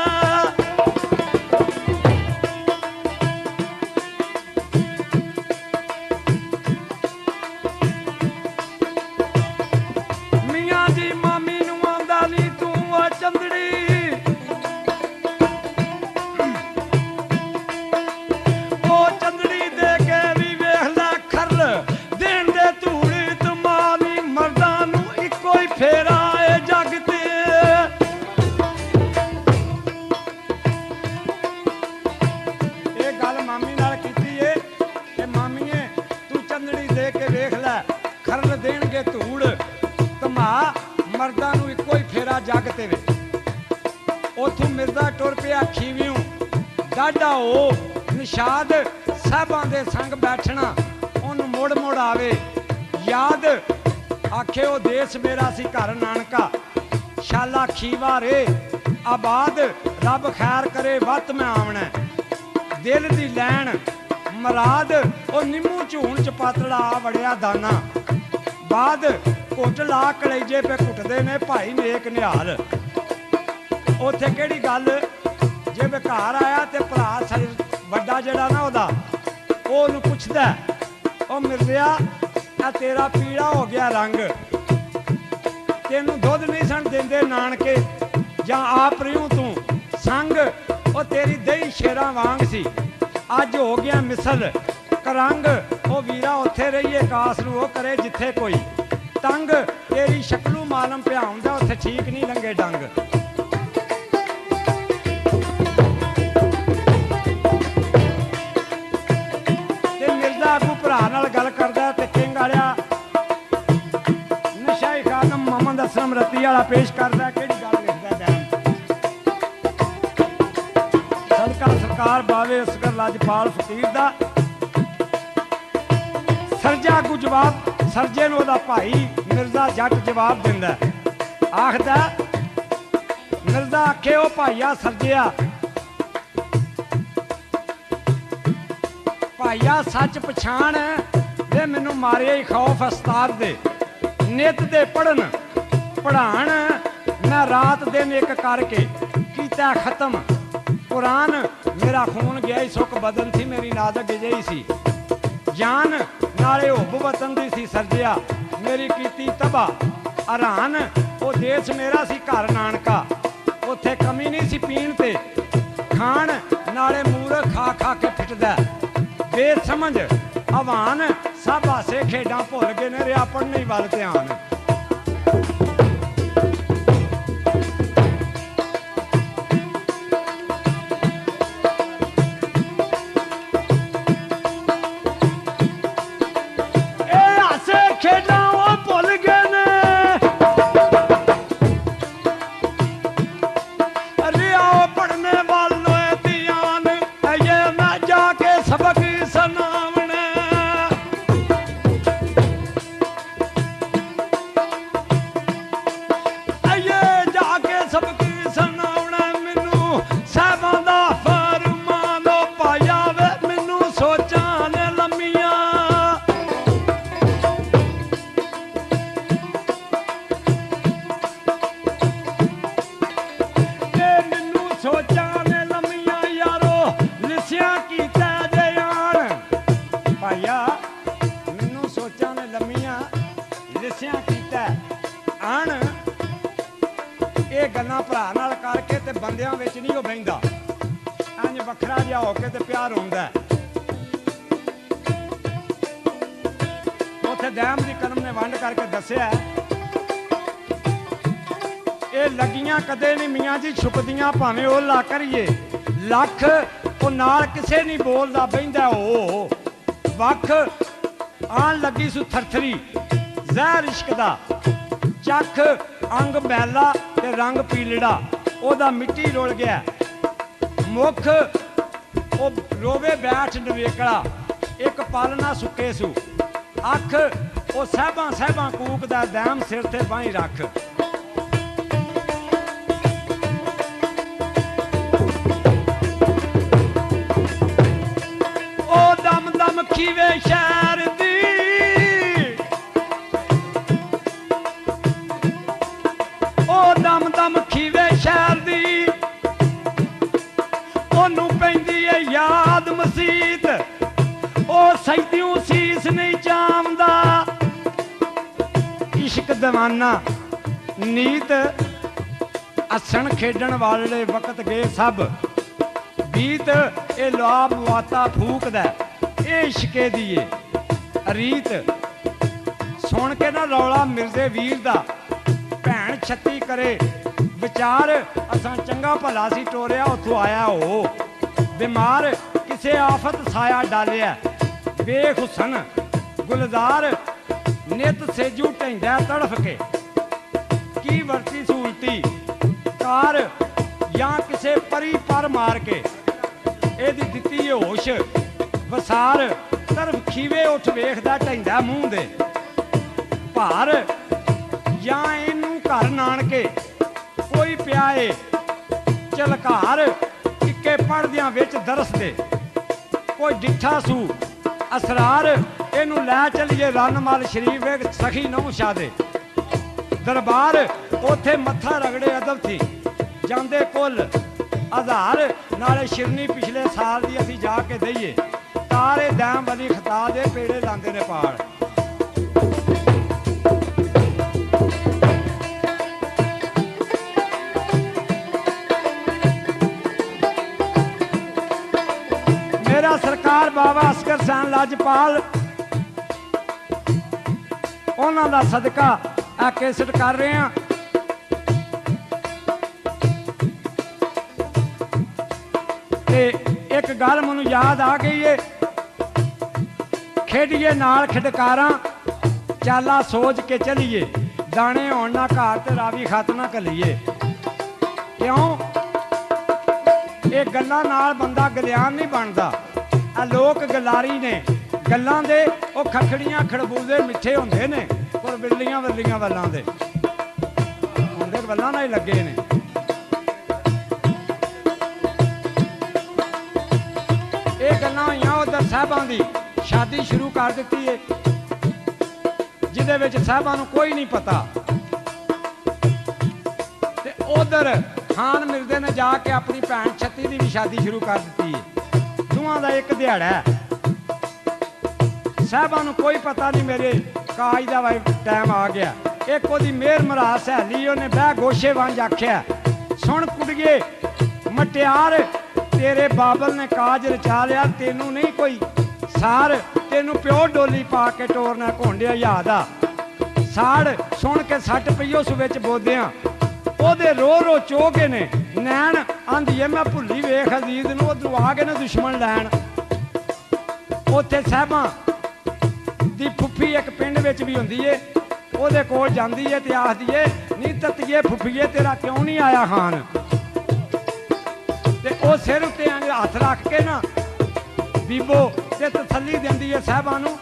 मियां जी मामी नू आंदा नी तू ओ चंदड़ी फेरा ए जग ते ए गल मामी नाल कीती है कि मामीए तू चंदड़ी दे के वेख लै खरल देणगे धूड़ धमा मर्दां नूं इक्को ही फेरा जग ते वे। उथों मिर्जा टुर पिया खीवियों डाढा हो निशाद साहबां दे संग बैठना ओनू मुड़ मुड़ आवे याद आखे ओ देश मेरा सी घर नानका शाला खीवा रे आबाद रब खैर करे वत मैं आवना दिल दी लैन मराद ओ निम्मू झूण च पातड़ा आ वड़िया दाना बाद घुट ला कलेजे पे घुटदे ने भाई नेक निहाल। उत्थे केड़ी गल जे मैं घर आया ते भरा वड्डा जेड़ा ना ओदा ओनू पुछदा ओ मिर्जिया आ तेरा पीला हो गया रंग तेनू दुध नहीं सन देंदे नानके जां आप रियूं तू संग ओ तेरी दही शेरां वांग सी अज हो गया मिसल करंग ओ वीरा उत्थे रहिए कास नू ओ करे जिथे कोई तंग तेरी शक्लू मालम भ्याउंदा उत्थे ठीक नहीं लंगे डंग। ते मिर्जा अगू भरा नाल गल करदा ते किंग आलिया ਕਵਾਲੀ ਵਾਲਾ ਪੇਸ਼ ਕਰਦਾ ਕਿਹੜੀ ਗੱਲ ਲਿਖਦਾ ਡੈਮ ਸਦਕਾ ਸਰਕਾਰ ਬਾਵੇ ਅਸਗਰ ਲਾਜਪਾਲ ਫਕੀਰ ਦਾ। ਸਰਜਾ ਅੱਗੂ ਜਵਾਬ ਸਰਜੇ ਨੂੰ ਉਹਦਾ ਭਾਈ ਮਿਰਜ਼ਾ ਜੱਟ ਜਵਾਬ ਦਿੰਦਾ, ਆਖਦਾ ਮਿਰਜ਼ਾ ਆਖੇ ਉਹ ਭਾਈਆ ਸਰਜਿਆ, ਭਾਈਆ ਸੱਚ ਪਛਾਣ ਦੇ ਮੈਨੂੰ ਮਾਰਿਆ ਹੀ ਖੌਫ ਅਸਤਾਰ ਦੇ। ਨਿਤ ਦੇ ਪੜਨ ਪੜ੍ਹਾਣ ਮੈਂ ਰਾਤ ਦਿਨ ਇੱਕ ਕਰਕੇ ਕੀਤਾ ਖਤਮ। ਕੁਰਾਨ ਮੇਰਾ ਖੂਨ ਗਿਆ ਹੀ ਸੁੱਕ ਬਦਨ ਸੀ ਮੇਰੀ ਨਾਜ਼ਕ ਜਿਹੀ ਸੀ। ਜਾਨ ਨਾਲੇ ਹੁੱਬ ਵਤਨ ਦੀ ਸੀ ਸਰਜਿਆ ਮੇਰੀ ਕੀਤੀ ਤਬਾਹ। ਹਰਾਨ ਉਹ ਦੇਸ਼ ਮੇਰਾ ਸੀ ਘਰ ਨਾਨਕਾ, ਉੱਥੇ ਕਮੀ ਨਹੀਂ ਸੀ ਪੀਣ ਤੇ ਖਾਣ, ਨਾਲੇ ਮੂਰਖ ਖਾ ਖਾ ਕੇ ਫਿੱਟਦਾ। ਬੇਸਮਝ ਆਵਾਨ ਸਭ ਹਾਸੇ ਖੇਡਾਂ ਭੁੱਲ ਗਏ ਨੇ, ਰਿਹਾ ਪੜ੍ਹਨੇ ਵੱਲ ਧਿਆਨ। ਇਹ ਹਾਸੇ ਖੇਡਾਂ ਉਹ ਭੁੱਲ ਗਏ ਨੇ, ਰਿਹਾ ਪੜ੍ਹਨੇ ਵੱਲ ਧਿਆਨ। ਇਹ ਮੈਂ ਜਾ ਕੇ ਸਬਕ ਸੁਣਾਵਣਾ, ਇਹ ਜਾ ਕੇ ਸਬਕ ਸੁਣਾਵਣਾ। ਮੈਨੂੰ ਸਾਹਿਬਾਂ ਦਾ ਫਰਮਾਨ ਪਾਇਆ ਵੇ ਮੈਨੂੰ ਸੋਚਾਂ ਨੇ ਲੰਮੀਆਂ। ਇਹ ਮੈਨੂੰ ਸੋਚਾਂ ਨੇ ਲੰਮੀਆਂ ਯਾਰੋ ਲਿਸਿਆ ਕੀਤਾ ਜਿਆਣ। ਭਾਈਆ ਮੈਨੂੰ ਸੋਚਾਂ ਨੇ ਲੰਮੀਆਂ ਲਿਸਿਆ ਕੀਤਾ ਆਣ। ਇਹ ਗੱਲਾਂ ਭਰਾ ਨਾਲ ਕਰਕੇ ਤੇ ਬੰਦਿਆਂ ਵਿੱਚ ਨਹੀਂ ਉਹ ਬਹਿੰਦਾ, ਇੰਝ ਵੱਖਰਾ ਜਿਹਾ ਹੋ ਕੇ ਤੇ ਪਿਆਰ ਹੁੰਦਾ। ਉੱਥੇ ਡੈਮ ਦੀ ਕਲਮ ਨੇ ਵੰਡ ਕਰਕੇ ਦੱਸਿਆ ਇਹ ਲੱਗੀਆਂ ਕਦੇ ਨਹੀਂ ਮੀਆਂ ਜੀ ਛੁਪਦੀਆਂ ਭਾਵੇਂ ਉਹ ਲਾ ਕਰੀਏ ਲੱਖ। ਉਹ ਨਾਲ ਕਿਸੇ ਨਹੀਂ ਬੋਲਦਾ ਬਹਿੰਦਾ ਉਹ ਵੱਖ। ਆਣ ਲੱਗੀ ਸੂ ਥਰਥਰੀ ਜ਼ਹਿਰ ਇਸ਼ਕ ਦਾ ਚੱਖ, ਅੰਗ ਮੈਲਾ ਤੇ ਰੰਗ ਪੀਲੜਾ ਉਹਦਾ ਮਿੱਟੀ ਰੁਲ ਗਿਆ। ਮੁੱਖ ਉਹ ਰੋਵੇ ਬੈਠ ਨਵੇਕਲਾ ਇੱਕ ਪਲ ਨਾ ਸੁੱਕੇ ਸੂ। ਅੱਖ ਉਹ ਸਾਹਿਬਾਂ ਸਾਹਿਬਾਂ ਕੂਕਦਾ ਦੈਮ ਸਿਰ ਤੇ ਬਾਹੀਂ ਰੱਖ। ਉਹ ਦਮ ਦਮ ਖੀਵੇ ਸ਼ਹਿਰ ਦੀ, ਉਹ ਦਮ ਦਮ ਖੀਵੇ ਸ਼ਹਿਰ ਦੀ। ਉਹਨੂੰ ਪੈਂਦੀ ਏ ਯਾਦ ਮਸੀਤ, ਉਹ ਸੈਦਿਓ ਸੀਸ ਨਹੀਂ ਚਾਮਦਾ। ਇਸ਼ਕ ਦੀਵਾਨਾ ਨੀਤ ਹੱਸਣ ਖੇਡਣ ਵਾਲੇ ਵਕਤ ਗਏ ਸਭ ਬੀਤ। ਇਹ ਲਾਭ ਵਾਤਾ ਫੂਕਦਾ ਇਹ ਇਸ਼ਕੇ ਦੀ ਏ ਰੀਤ। ਸੁਣ ਕੇ ਨਾ ਰੌਲਾ ਮਿਰਜ਼ੇ ਵੀਰ ਦਾ ਭੈਣ ਛੱਤੀ ਕਰੇ ਵਿਚਾਰ। ਅਸਾਂ ਚੰਗਾ ਭਲਾ ਸੀ ਟੋਰਿਆ ਉੱਥੋਂ ਆਇਆ ਉਹ ਬਿਮਾਰ। ਕਿਸੇ ਆਫਤ ਸਾਇਆ ਡਾਲਿਆ ਵੇਖ ਹੁਸਨ ਗੁਲਜ਼ਾਰ। ਨਿਤ ਸੇਜੂ ਢੈਂਦਾ ਤੜਫ ਕੇ ਕੀ ਵਰਤੀ ਸਹੂਲਤੀ ਕਾਰ, ਜਾਂ ਕਿਸੇ ਪਰੀ ਪਰ ਮਾਰ ਕੇ ਇਹਦੀ ਦਿੱਤੀ ਏ ਹੋਸ਼ ਵਸਾਰ। ਤਰਫ ਖੀਵੇ ਉੱਠ ਵੇਖਦਾ ਢੈਂਦਾ ਮੂੰਹ ਦੇ ਭਾਰ, ਜਾਂ ਇਹਨੂੰ ਘਰ ਨਾਨਕੇ ਕੋਈ ਪਿਆ ਏ ਚਲਕਾਰ। ਇੱਕੇ ਪੜਦਿਆਂ ਵਿੱਚ ਦਰਸਦੇ ਕੋਈ ਡਿੱਠਾ ਸੂ ਅਸਰਾਰ। ਇਹਨੂੰ ਲੈ ਚਲੀਏ ਰਨਮਲ ਸ਼ਰੀਫ ਵੇਖ ਸਖੀ ਨਹੁੰ ਸ਼ਾਹ ਦੇ ਦਰਬਾਰ। ਉੱਥੇ ਮੱਥਾ ਰਗੜੇ ਅਦਬ ਸੀ ਜਾਂਦੇ ਕੁੱਲ ਹਜ਼ਾਰ। ਨਾਲੇ ਸ਼ਿਰਨੀ ਪਿਛਲੇ ਸਾਲ ਦੀ ਅਸੀਂ ਜਾ ਕੇ ਦਈਏ ਤਾਰੇ ਦੈਮ ਵਾਲੀ ਖਤਾ ਦੇ ਪੇੜੇ ਲਾਂਦੇ ਨੇ ਪਾਲ। ਮੇਰਾ ਸਰਕਾਰ ਬਾਬਾ ਅਸਗਰ ਹੁਸੈਨ ਲਾਜਪਾਲ ਉਹਨਾਂ ਦਾ ਸਦਕਾ ਆ ਕੇਸਟ ਕਰ ਰਹੇ ਹਾਂ। ਤੇ ਇੱਕ ਗੱਲ ਮੈਨੂੰ ਯਾਦ ਆ ਗਈ ਏ, ਖੇਡੀਏ ਨਾਲ ਖਿਡਕਾਰਾਂ ਚਾਲਾ ਸੋਚ ਕੇ ਚਲੀਏ। दाने होण ना घर ते रावी खत ना घलीए। क्यों ये गल्लां नाल बंदा गलियान नहीं बनता। आ लोग गलारी ने गल्लां दे ओ खखड़ियां खड़बूजे मिठे हुंदे ने पर बिल्लियां वल्लियां वल्लां दे हुंदे वल्लां नाल ही लगे ने। ये गल्लां होईयां उधर साहबां दी शादी शुरू कर दित्ती है जिहदे विच साहबां नूं कोई नहीं पता ते उधर खान मिर्जे ने जाके अपनी भैन छत्ती की भी शादी शुरू कर दी है। दोवां दा एक दिहाड़ा है। साहबां नूं कोई पता नहीं मेरे काज का भाई टाइम आ गया। एक ओदी मेहर मराज सहेली उन्हें बह गोशे वंज आख्या सुन कुड़िए मटियार तेरे बाबल ने काज रचा लिया तेनू नहीं कोई सार तेनू प्यो डोली पा के टोरना घोंडिया याद आ साड़ सुन के सट पई उस विच बोदियां ओदे रो रो चोगे ने नैन आंदी है मैं भुली वेख अजीज नूं उधरों आ गए ने दुश्मन लैन। उत्थे साहबां दी फुफी एक पिंड विच भी हुंदी है ओदे कोल जांदी है ते आखदी है नी तत्तिए फुफीए तेरा क्यों नहीं आया खान ते ओ सिर उत्ते हथ रख के ना बीबो ते तसल्ली दिंदी है साहबां नूं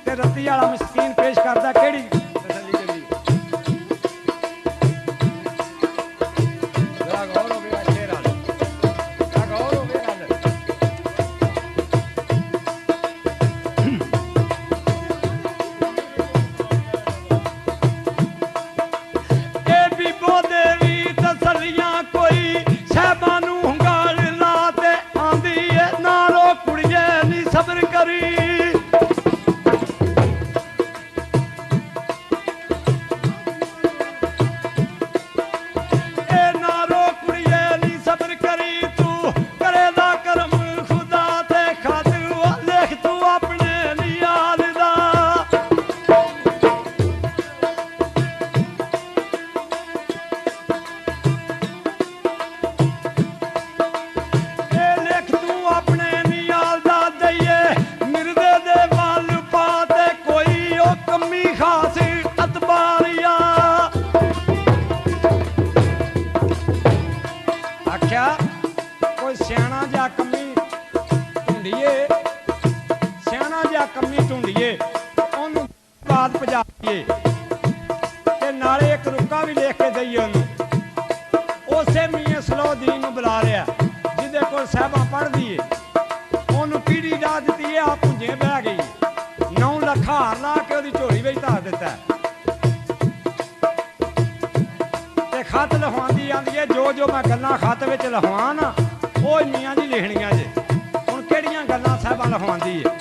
ते रत्ती वाला मस्कीन पेश करदा किहड़ी तसल्ली दिंदी खत लिखवांदी आंदी है जो मैं गल्लां खत विच लिखवा ना वो मियाँ जी लिखणियां जे हुण किहड़ियां गल्लां साहिबां लिखवांदी है।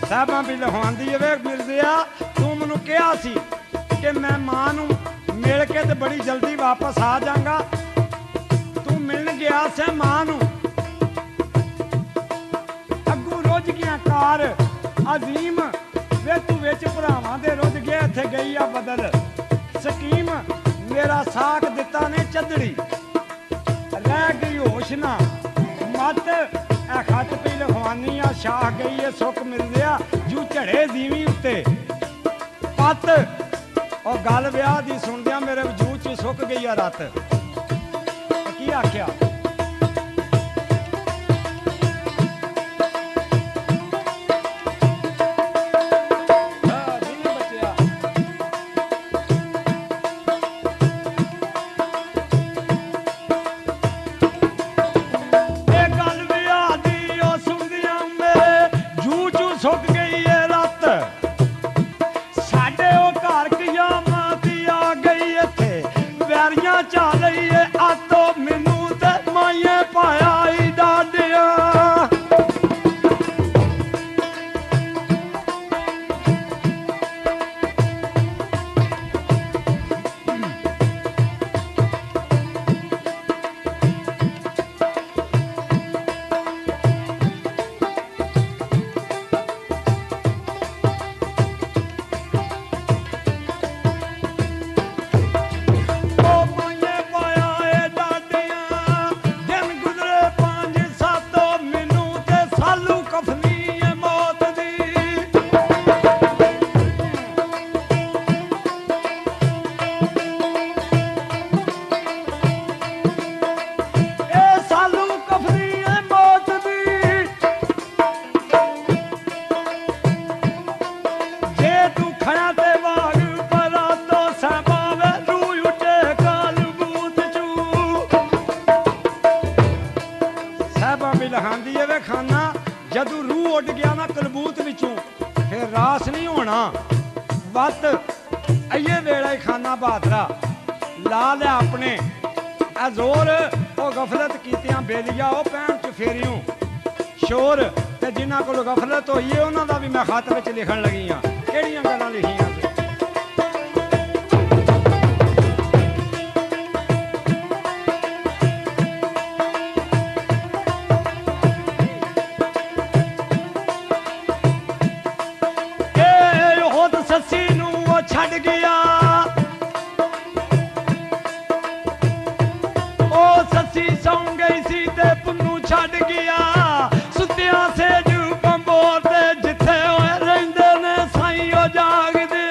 ਸਾਹਿਬਾਂ ਵੀ ਲਿਖਵਾਉਂਦੀ ਵੇ ਮਿਰਜ਼ਿਆ ਤੂੰ ਮੈਨੂੰ ਕਿਹਾ ਸੀ ਕਿ ਮੈਂ ਮਾਂ ਨੂੰ ਮਿਲ ਕੇ ਤੇ ਬੜੀ ਜਲਦੀ ਵਾਪਸ ਆ ਜਾਵਾਂਗਾ। ਤੂੰ ਮਿਲਣ ਗਿਆ ਸੀ ਮਾਂ ਨੂੰ, ਅੱਗੂ ਰੁੱਝ ਗਿਆ ਕਾਰ ਅਜ਼ੀਮ ਵੇ ਤੂੰ ਵਿੱਚ ਭਰਾਵਾਂ ਦੇ ਰੁੱਝ ਗਿਆ, ਇੱਥੇ ਗਈ ਆ ਬਦਲ ਸਕੀਮ ਮੇਰਾ ਸਾਕ ਦਿੱਤਾ ਨੇ ਚੱਦੜੀ ਰਹਿ ਗਈ ਹੋਸ਼ ਨਾ ਮਤ ਇਹ ਖੱਤ ਪਈ ਲਿਖਵਾਨੀ ਆ ਸ਼ਾਹ ਗਈ ਏ ਸੁੱਖ ਮਿਲਦਿਆ ਜੂ ਝੜੇ ਦੀਵੀ ਉੱਤੇ ਪੱਤ ਉਹ ਗੱਲ ਵਿਆਹ ਦੀ ਸੁਣਦਿਆਂ ਮੇਰੇ ਵਜੂਦ ਚ ਸੁੱਕ ਗਈ ਆ ਰੱਤ। ਕੀ ਆਖਿਆ ਜਦੋਂ ਰੂਹ ਉੱਡ ਗਿਆ ਨਾ ਕਲਬੂਤ ਵਿੱਚੋਂ ਫਿਰ ਰਾਸ ਨਹੀਂ ਹੋਣਾ ਵੱਤ ਅਈਏ ਵੇਲੇ ਖਾਨਾ ਬਹਾਦਰਾ ਲਾ ਲਿਆ ਆਪਣੇ ਆ ਜ਼ੋਰ ਉਹ ਗਫਲਤ ਕੀਤਿਆਂ ਬੇਲੀਆ ਉਹ ਪੈਣ ਚ ਫੇਰਿਓ ਸ਼ੋਰ ਤੇ ਜਿਨ੍ਹਾਂ ਕੋਲ ਗਫਲਤ ਹੋਈ ਹੈ ਉਹਨਾਂ ਦਾ ਵੀ ਮੈਂ ਖਤ ਵਿੱਚ ਲਿਖਣ ਲੱਗੀ ਆ ਕਿਹੜੀਆਂ ਗੱਲਾਂ ਲਿਖੀਆਂ ਛੱਡ ਗਿਆ ਉਹ ਸੱਸੀ ਸੌਂ ਗਈ ਸੀ ਤੇ ਪੁੰਨੂ ਛੱਡ ਗਿਆ ਸੁੱਤਿਆਂ ਸੇਜ ਬੰਬੋਰ ਤੇ ਜਿੱਥੇ ਹੋਏ ਰਹਿੰਦੇ ਨੇ ਸਾਈਂ ਉਹ ਜਾਗਦੇ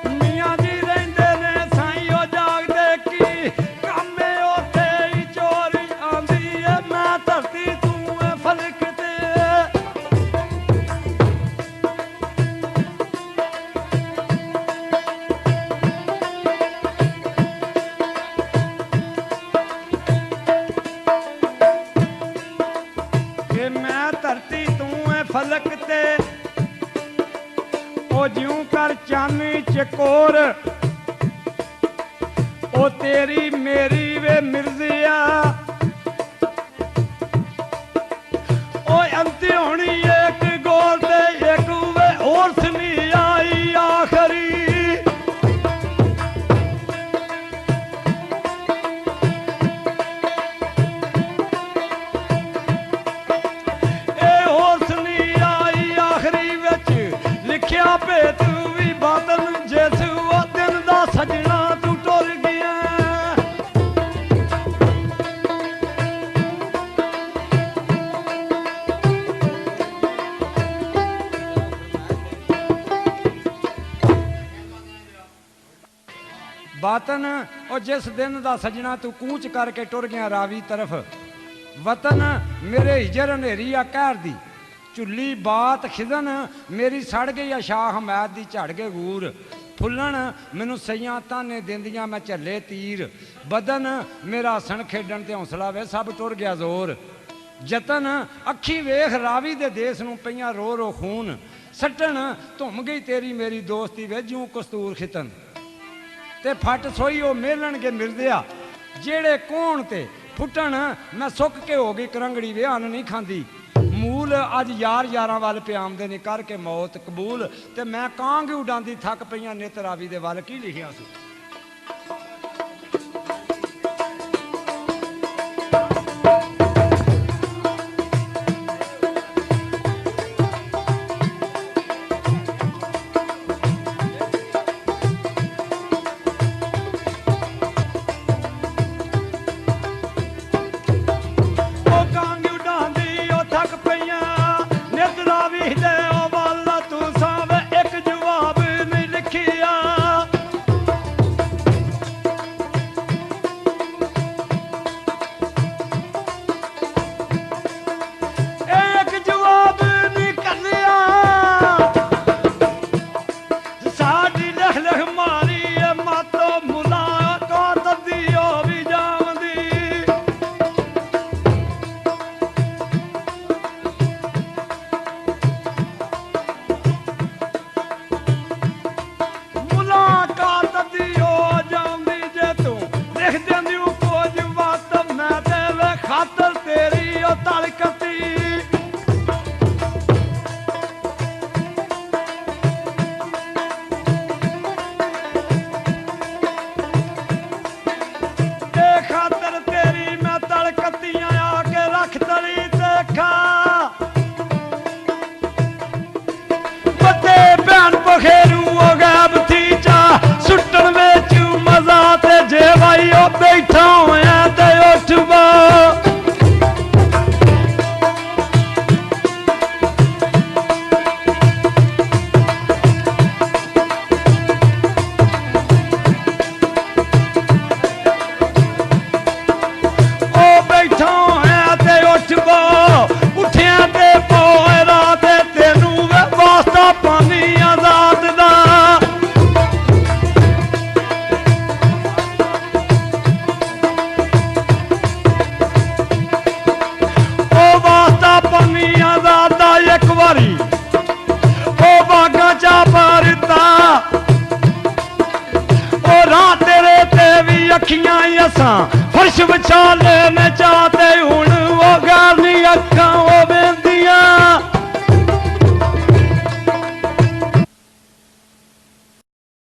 ਮੀਆਂ ਜੀ ਰਹਿੰਦੇ ਨੇ ਸਾਈਂ ਉਹ ਜਾਗਦੇ ਕੀ ਕਾਮੇ ਉੱਥੇ ਹੀ ਚੋਰੀ ਧਰਤੀ ਤੂੰ ਐ ਫਲਕ ਤੇ ਕਿ ਮੈਂ ਧਰਤੀ ਤੂੰ ਐ ਫਲਕ ਤੇ ਉਹ ਜਿਉਂ ਕਰ ਚਾਨੀ ਚਕੋਰ ਉਹ ਤੇਰੀ ਮੇਰੀ ਵੇ ਮਿਰਜ਼ਿਆ ਅੰਤੇ ਹੋਣੀ ਇੱਕ ਗੋਲ ਤੇ ਇੱਕ ਵੇ ਹੋਰ ਸਨੀ ਆਈ ਆਖਰੀ ਇਹ ਹੋਰ ਸਨੀ ਆਈ ਆਖਰੀ ਵਿੱਚ ਲਿਖਿਆ ਭੇਤ ਵੀ ਬਾਦਲ ਜਿਸ ਉਹ ਦਿਨ ਦਾ ਸਜਣਾ ਤੂੰ ਟੁਰ ਗਿਆ ਵਤਨ ਉਹ ਜਿਸ ਦਿਨ ਦਾ ਸਜਣਾ ਤੂੰ ਕੂਚ ਕਰਕੇ ਟੁਰ ਗਿਆ ਰਾਵੀ ਤਰਫ ਵਤਨ ਮੇਰੇ ਹਿਜਰ ਹਨੇਰੀ ਆ ਕਹਿਰ ਦੀ ਝੁੱਲੀ ਬਾਤ ਖਿਦਨ ਮੇਰੀ ਸੜ ਗਈ ਆ ਸ਼ਾਹ ਹਮੈਦ ਦੀ ਝੜ ਕੇ ਗੂਰ ਫੁੱਲਣ ਮੈਨੂੰ ਸਈਆਂ ਤਾਨੇ ਦਿੰਦੀਆਂ ਮੈਂ ਝੱਲੇ ਤੀਰ ਬਦਨ ਮੇਰਾ ਹੱਸਣ ਖੇਡਣ ਤੇ ਹੌਸਲਾ ਵੇ ਸਭ ਟੁਰ ਗਿਆ ਜ਼ੋਰ ਜਤਨ ਅੱਖੀ ਵੇਖ ਰਾਵੀ ਦੇ ਦੇਸ ਨੂੰ ਪਈਆਂ ਰੋ ਰੋ ਖੂਨ ਸੱਟਣ ਧੁੰਮ ਗਈ ਤੇਰੀ ਮੇਰੀ ਦੋਸਤੀ ਵੇ ਜਿਉਂ ਕਸਤੂਰ ਖਿਤਨ ते फट सोई वो मेलणगे मिरदिया जेड़े कोण ते फुटन मैं सुक के हो गई करंगड़ी वे अन्न नहीं खांदी मूल अज यार यारां वाल पे आमदे ने करके मौत कबूल ते मैं कांग उडांदी थक पईयां नित रावी दे वाल की लिखिया सी बैठा होया ते उठवा उठिया ते पोए रात तेनू वास्ता पानी आजाद दा एक बारी ओ बागा चा पारता ओ राह तेरे ते भी अखियां असा फर्श विछा लेने चाहते हुण वो गाल नी अखा ओ